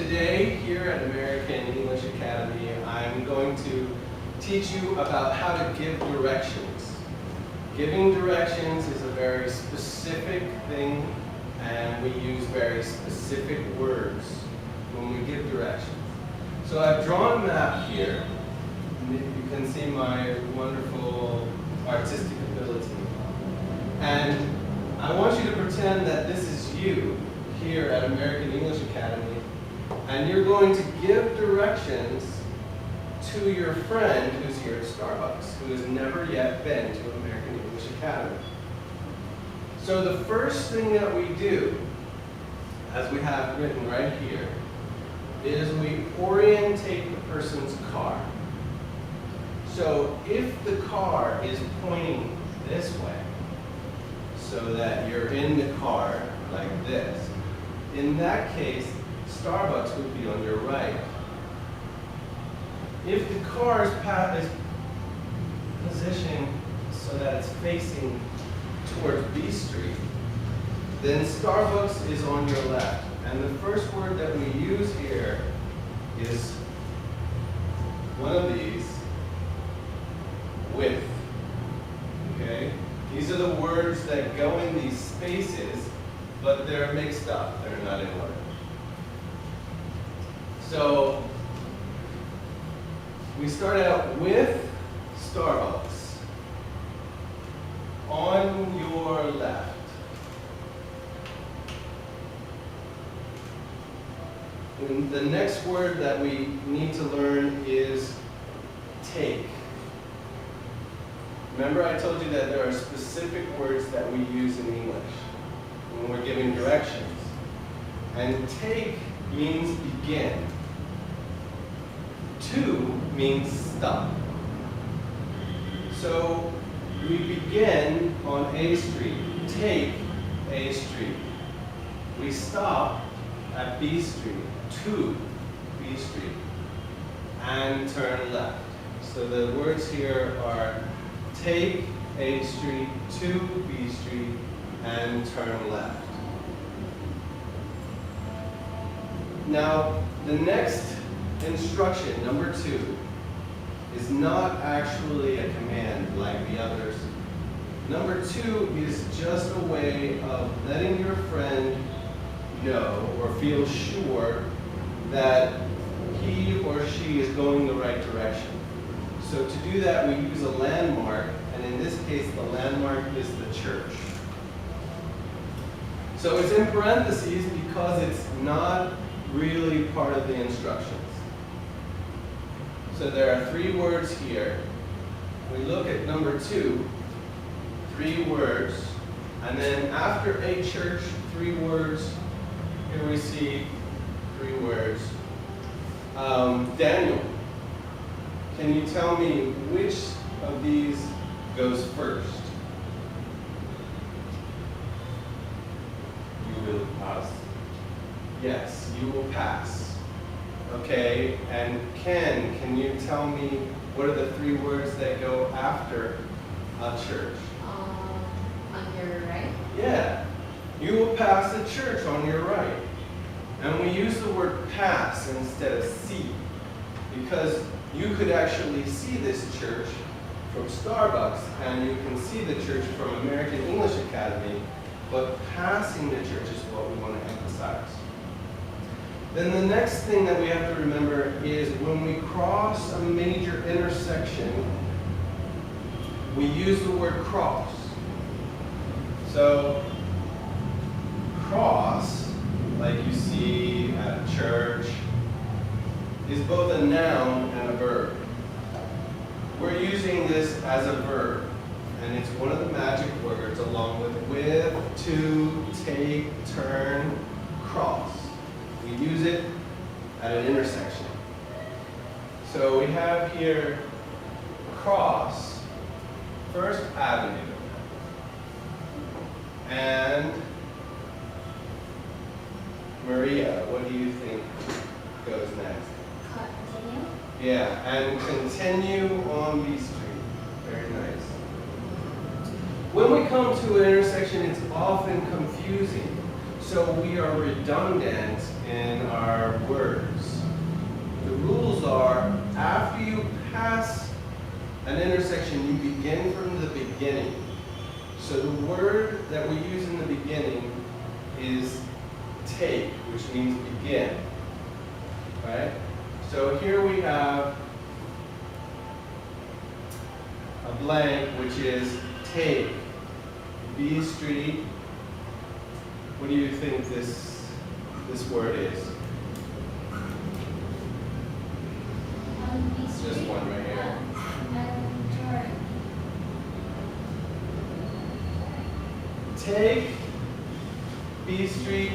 Today, here at American English Academy, I'm going to teach you about how to give directions. Giving directions is a very specific thing, and we use very specific words when we give directions. So I've drawn a map here, and you can see my wonderful artistic ability. And I want you to pretend that this is you here at American English Academy, and you're going to give directions to your friend who's here at Starbucks, who has never yet been to American English Academy. So the first thing that we do, as we have written right here, is we orientate the person's car. So if the car is pointing this way, so that you're in the car like this, in that case, Starbucks would be on your right. If the car is positioned so that it's facing towards B Street, then Starbucks is on your left. And the first word that we use here is one of these, with. Okay? These are the words that go in these spaces, but they're mixed up. They're not in order. So we start out with Starbucks on your left. And the next word that we need to learn is take. Remember I told you that there are specific words that we use in English when we're giving directions. And take means begin. To means stop. So we begin on A Street, take A Street. We stop at B Street, to B Street, and turn left. So the words here are take A Street, to B Street, and turn left. Now, the next instruction, number 2, is not actually a command like the others. Number 2 is just a way of letting your friend know or feel sure that he or she is going the right direction. So to do that, we use a landmark, and in this case, the landmark is the church. So it's in parentheses because it's not really part of the instructions. So there are 3 words here. We look at number 2, 3 words, and then after a church, 3 words. Here we see 3 words. Daniel, can you tell me which of these goes first? You will pass. Yes, you will pass. Okay, and Ken, can you tell me what are the 3 words that go after a church? On your right? Yeah, you will pass the church on your right. And we use the word pass instead of see, because you could actually see this church from Starbucks, and you can see the church from American English Academy, but passing the church is what we want to emphasize. Then the next thing that we have to remember is when we cross a major intersection, we use the word cross. So, cross, like you see at a church, is both a noun and a verb. We're using this as a verb, and it's one of the magic words along with, to, take, turn, cross. We use it at an intersection. So we have here cross First Avenue and Maria, what do you think goes next? Continue? Yeah, and continue on B Street. Very nice. When we come to an intersection, it's often confusing. so we are redundant in our words. The rules are, after you pass an intersection, you begin from the beginning. So the word that we use in the beginning is take, which means begin. Right? So here we have a blank, which is take. B Street. What do you think this word is? It's just one right here. Take B Street.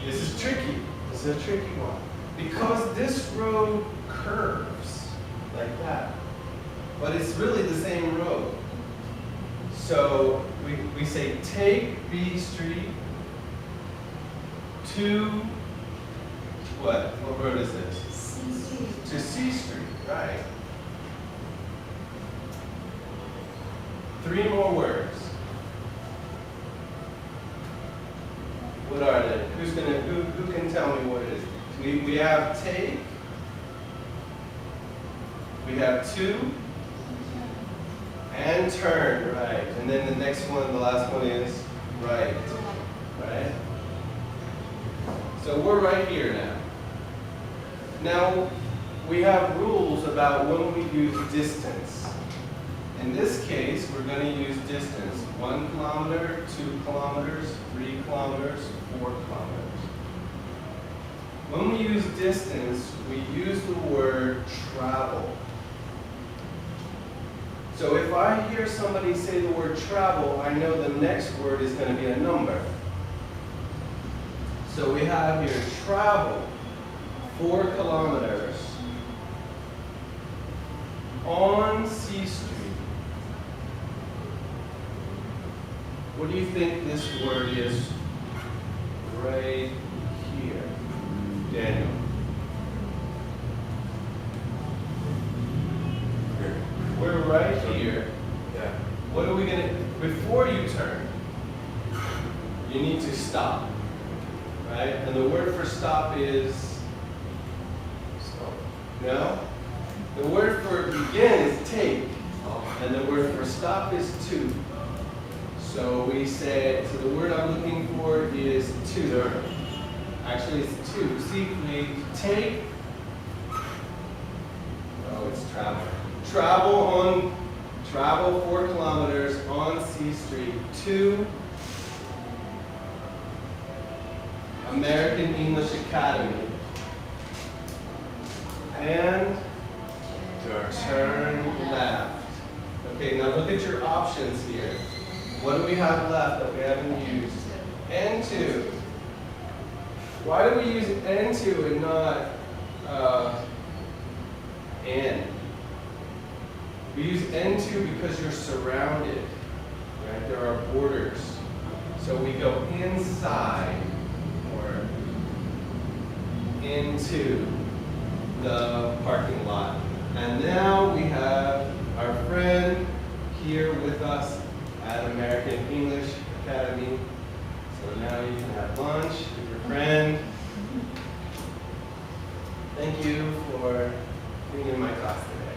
This is tricky. This is a tricky one. Because this road curves like that. But it's really the same road. So we say take B Street to what? What road is this? C Street. To C Street, right. 3 more words. What are they? Who can tell me what it is? We have take. We have to. And turn, right. And then the next one, the last one is right. Right? So we're right here now. Now, we have rules about when we use distance. In this case, we're going to use distance. 1 kilometer, 2 kilometers, 3 kilometers, 4 kilometers. When we use distance, we use the word travel. So if I hear somebody say the word travel, I know the next word is going to be a number. So we have here travel 4 kilometers on C Street. What do you think this word is right here, Daniel? We're right here. Yeah. What are we going to, before you turn, you need to stop, right? And the word for stop is, Stop. no? The word for begin is take, and the word for stop is to. So we say, so the word I'm looking for is to. Actually, it's to. See, we take, oh, it's travel. Travel 4 kilometers on C Street to American English Academy and turn left. Okay, now look at your options here. What do we have left that we haven't used? N2. Why do we use N2 and not N? We use N2 because you're surrounded, right? There are borders. So we go inside or into the parking lot. And now we have our friend here with us at American English Academy. So now you can have lunch with your friend. Thank you for being in my class today.